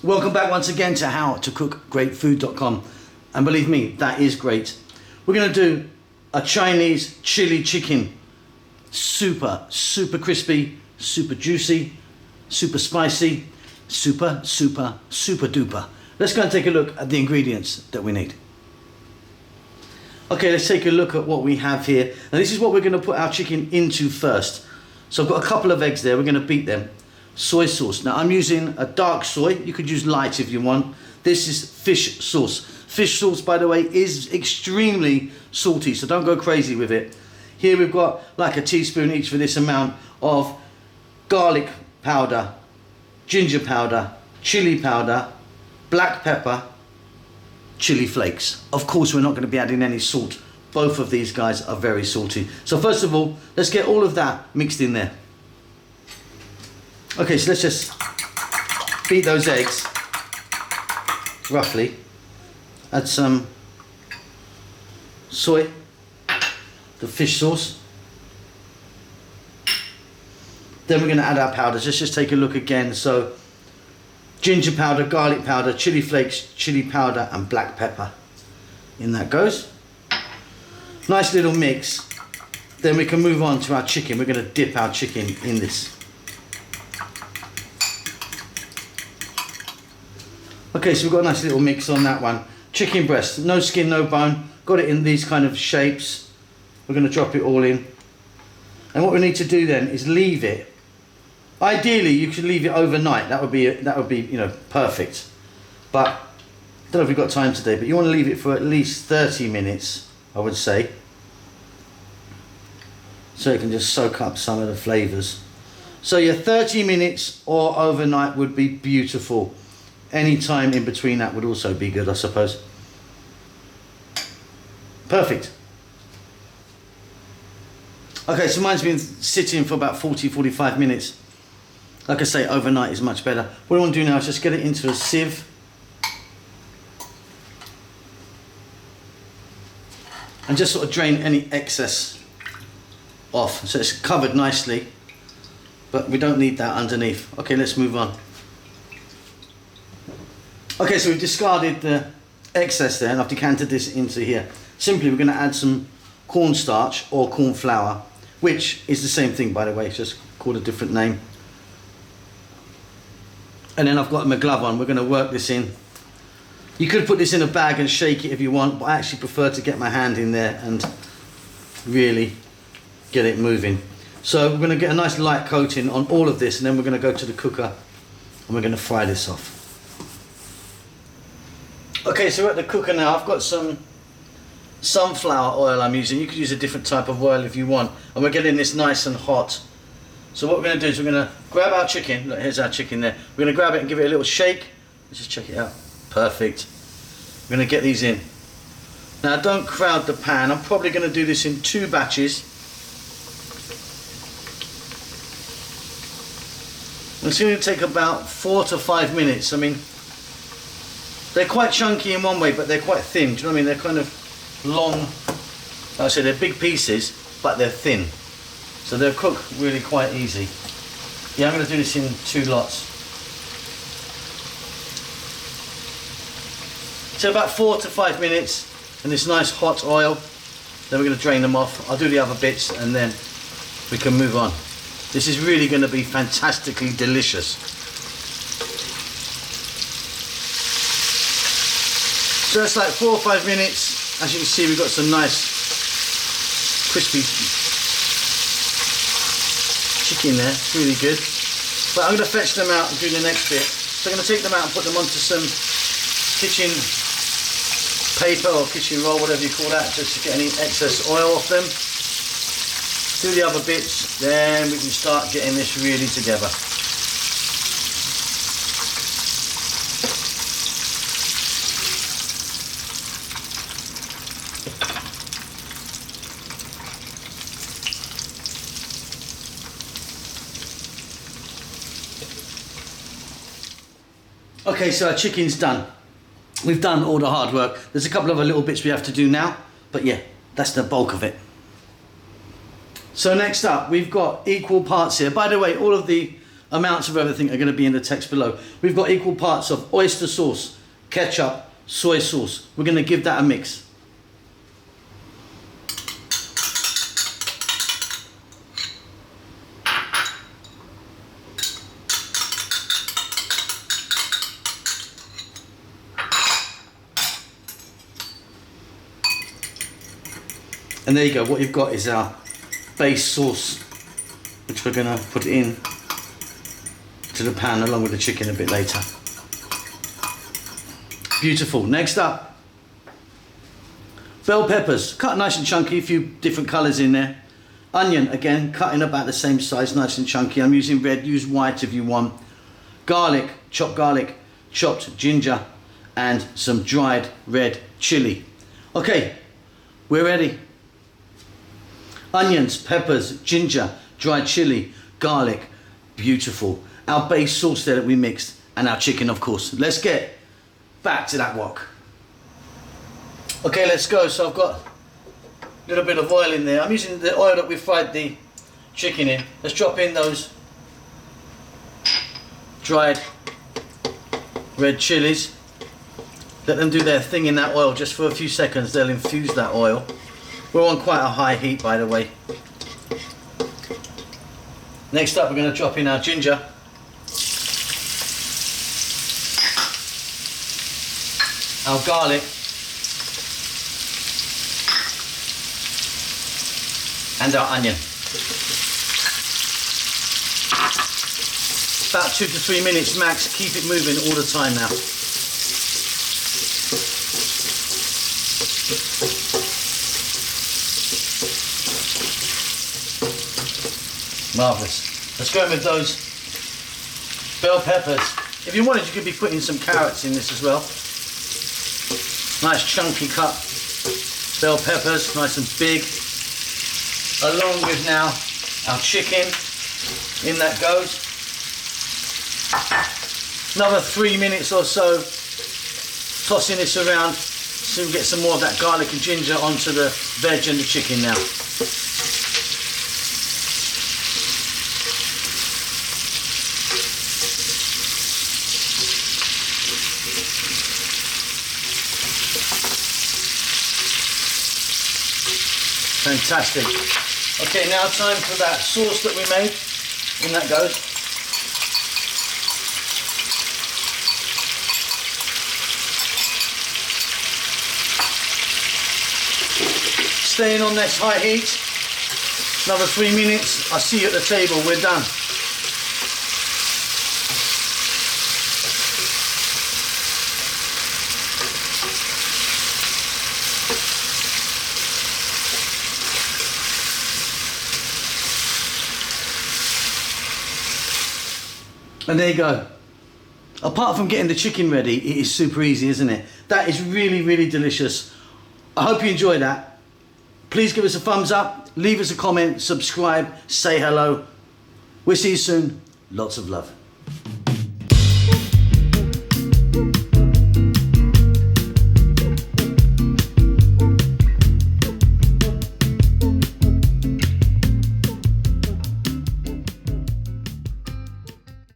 Welcome back once again to howtocookgreatfood.com, and believe me, that is great. We're going to do a Chinese chili chicken. Super crispy, super juicy, super spicy, super duper. Let's go and take a look at the ingredients that we need. Okay, let's take a look at what we have here. Now this is what we're going to put our chicken into first. So I've got a couple of eggs there, we're going to beat them. Soy sauce. Now I'm using a dark soy, you could use light if you want. This is fish sauce. Fish sauce, by the way, is extremely salty, so don't go crazy with it. Here we've got like a teaspoon each for this amount of garlic powder, ginger powder, chili powder, black pepper, chili flakes. Of course we're not going to be adding any salt. Both of these guys are very salty. So first of all, let's get all of that mixed in there. Okay, so let's just beat those eggs, roughly. Add some soy, the fish sauce. Then we're going to add our powders. Let's just take a look again. So ginger powder, garlic powder, chili flakes, chili powder and black pepper. In that goes. Nice little mix. Then we can move on to our chicken. We're going to dip our chicken in this. Okay, so we've got a nice little mix on that one. Chicken breast, no skin, no bone. Got it in these kind of shapes. We're going to drop it all in. And what we need to do then is leave it. Ideally, you could leave it overnight. That would be you know, perfect. But I don't know if we've got time today, but you want to leave it for at least 30 minutes, I would say. So it can just soak up some of the flavors. So your 30 minutes or overnight would be beautiful. Any time in between that would also be good, I suppose. Perfect. Okay, so mine's been sitting for about 40-45 minutes. Like I say, overnight is much better. What I want to do now is just get it into a sieve. And just sort of drain any excess off. So it's covered nicely, but we don't need that underneath. Okay, let's move on. Okay, so we've discarded the excess there and I've decanted this into here. Simply we're going to add some cornstarch or corn flour, which is the same thing, by the way, it's just called a different name. And then I've got my glove on. We're going to work this in. You could put this in a bag and shake it if you want, but I actually prefer to get my hand in there and really get it moving. So we're going to get a nice light coating on all of this, and then we're going to go to the cooker and we're going to fry this off. Okay, so we're at the cooker now. I've got some sunflower oil I'm using. You could use a different type of oil if you want. And we're getting this nice and hot. So what we're going to do is we're going to grab our chicken. Look, here's our chicken there. We're going to grab it and give it a little shake. Let's just check it out. Perfect. We're going to get these in. Now don't crowd the pan. I'm probably going to do this in 2 batches. It's going to take about 4 to 5 minutes. I mean, they're quite chunky in one way, but they're quite thin. Do you know what I mean? They're kind of long. Like I said, they're big pieces, but they're thin. So they'll cook really quite easy. Yeah, I'm going to do this in 2 lots. So about 4 to 5 minutes, and this nice hot oil. Then we're going to drain them off. I'll do the other bits, and then we can move on. This is really going to be fantastically delicious. So that's like 4 or 5 minutes. As you can see, we've got some nice crispy chicken there. It's really good. But I'm going to fetch them out and do the next bit. So I'm going to take them out and put them onto some kitchen paper or kitchen roll, whatever you call that, just to get any excess oil off them. Do the other bits, then we can start getting this really together. Okay, so our chicken's done. We've done all the hard work. There's a couple of little bits we have to do now, but yeah, that's the bulk of it. So next up, we've got equal parts here. By the way, all of the amounts of everything are going to be in the text below. We've got equal parts of oyster sauce, ketchup, soy sauce. We're going to give that a mix. And there you go, what you've got is our base sauce, which we're going to put in to the pan along with the chicken a bit later. Beautiful. Next up, bell peppers, cut nice and chunky, a few different colours in there. Onion, again, cut in about the same size, nice and chunky. I'm using red, use white if you want. Garlic, chopped ginger, and some dried red chilli. Okay, we're ready. Onions, peppers, ginger, dried chilli, garlic, beautiful. Our base sauce there that we mixed, and our chicken, of course. Let's get back to that wok. Okay, let's go. So I've got a little bit of oil in there. I'm using the oil that we fried the chicken in. Let's drop in those dried red chilies. Let them do their thing in that oil just for a few seconds. They'll infuse that oil. We're on quite a high heat, by the way. Next up, we're going to drop in our ginger. Our garlic. And our onion. About 2 to 3 minutes max. Keep it moving all the time now. Marvellous. Let's go in with those bell peppers. If you wanted, you could be putting some carrots in this as well. Nice chunky cut bell peppers, nice and big. Along with now our chicken. In that goes. Another 3 minutes or so tossing this around so we get some more of that garlic and ginger onto the veg and the chicken now. Fantastic. Okay, now time for that sauce that we made. In that goes. Staying on this high heat. Another 3 minutes. I'll see you at the table. We're done. And there you go. Apart from getting the chicken ready, it is super easy, isn't it? That is really, really delicious. I hope you enjoy that. Please give us a thumbs up, leave us a comment, subscribe, say hello. We'll see you soon. Lots of love.